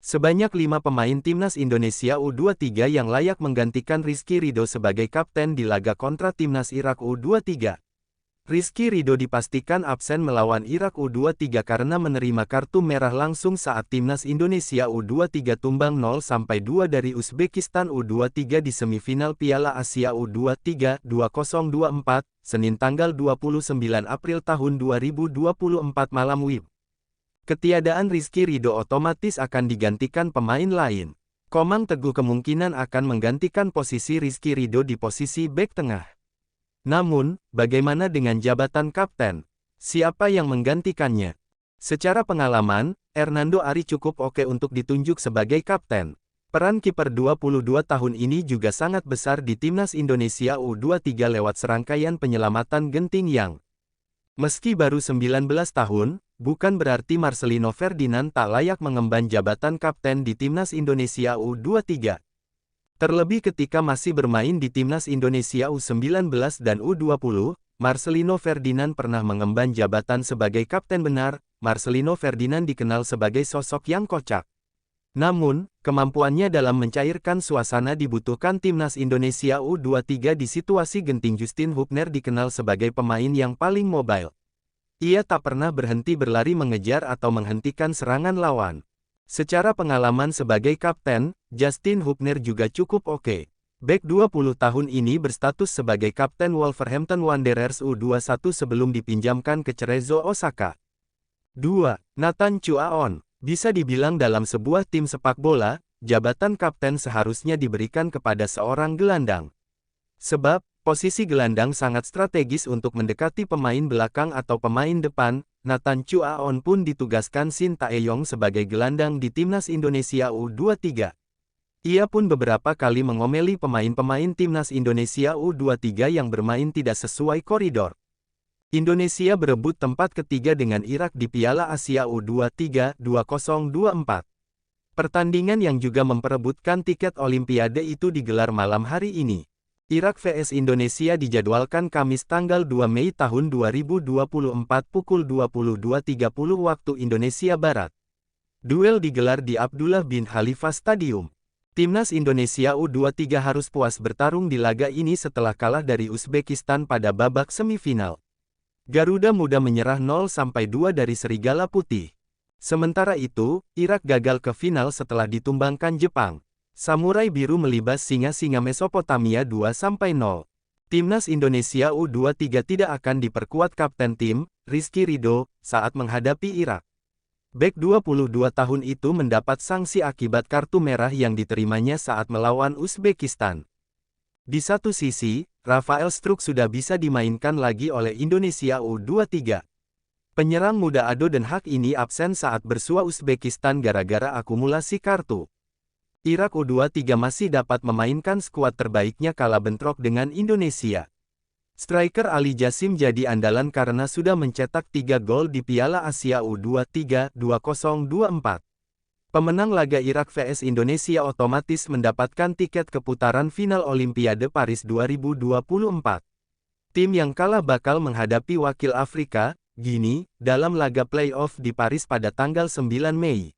Sebanyak 5 pemain timnas Indonesia U23 yang layak menggantikan Rizky Ridho sebagai kapten di laga kontra timnas Irak U23. Rizky Ridho dipastikan absen melawan Irak U23 karena menerima kartu merah langsung saat timnas Indonesia U23 tumbang 0-2 dari Uzbekistan U23 di semifinal Piala Asia U23 2024, Senin tanggal 29 April tahun 2024 malam WIB. Ketiadaan Rizky Ridho otomatis akan digantikan pemain lain. Komang Teguh kemungkinan akan menggantikan posisi Rizky Ridho di posisi bek tengah. Namun, bagaimana dengan jabatan kapten? Siapa yang menggantikannya? Secara pengalaman, Hernando Ari cukup oke untuk ditunjuk sebagai kapten. Peran kiper 22 tahun ini juga sangat besar di timnas Indonesia U23 lewat serangkaian penyelamatan genting yang meski baru 19 tahun, bukan berarti Marcelino Ferdinand tak layak mengemban jabatan kapten di timnas Indonesia U23. Terlebih ketika masih bermain di timnas Indonesia U19 dan U20, Marcelino Ferdinand pernah mengemban jabatan sebagai kapten benar. Marcelino Ferdinand dikenal sebagai sosok yang kocak. Namun, kemampuannya dalam mencairkan suasana dibutuhkan timnas Indonesia U23 di situasi genting. Justin Hubner dikenal sebagai pemain yang paling mobile. Ia tak pernah berhenti berlari mengejar atau menghentikan serangan lawan. Secara pengalaman sebagai kapten, Justin Hubner juga cukup oke. Bek 20 tahun ini berstatus sebagai kapten Wolverhampton Wanderers U21 sebelum dipinjamkan ke Cerezo Osaka. 2. Nathan Chuaon. Bisa dibilang dalam sebuah tim sepak bola, jabatan kapten seharusnya diberikan kepada seorang gelandang. Sebab, posisi gelandang sangat strategis untuk mendekati pemain belakang atau pemain depan. Nathan Chuaon pun ditugaskan Shin Tae-yong sebagai gelandang di timnas Indonesia U23. Ia pun beberapa kali mengomeli pemain-pemain timnas Indonesia U23 yang bermain tidak sesuai koridor. Indonesia berebut tempat ketiga dengan Irak di Piala Asia U23 2024. Pertandingan yang juga memperebutkan tiket Olimpiade itu digelar malam hari ini. Irak vs Indonesia dijadwalkan Kamis tanggal 2 Mei tahun 2024 pukul 22.30 waktu Indonesia Barat. Duel digelar di Abdullah bin Khalifa Stadium. Timnas Indonesia U23 harus puas bertarung di laga ini setelah kalah dari Uzbekistan pada babak semifinal. Garuda Muda menyerah 0-2 dari Serigala Putih. Sementara itu, Irak gagal ke final setelah ditumbangkan Jepang. Samurai Biru melibas singa-singa Mesopotamia 2-0. Timnas Indonesia U23 tidak akan diperkuat kapten tim, Rizky Ridho, saat menghadapi Irak. Bek 22 tahun itu mendapat sanksi akibat kartu merah yang diterimanya saat melawan Uzbekistan. Di satu sisi, Rafael Struijk sudah bisa dimainkan lagi oleh Indonesia U23. Penyerang muda Ado Den Haag ini absen saat bersua Uzbekistan gara-gara akumulasi kartu. Irak U23 masih dapat memainkan skuad terbaiknya kala bentrok dengan Indonesia. Striker Ali Jassim jadi andalan karena sudah mencetak 3 gol di Piala Asia U23 2024. Pemenang laga Irak vs Indonesia otomatis mendapatkan tiket ke putaran final Olimpiade Paris 2024. Tim yang kalah bakal menghadapi wakil Afrika, Guinea, dalam laga playoff di Paris pada tanggal 9 Mei.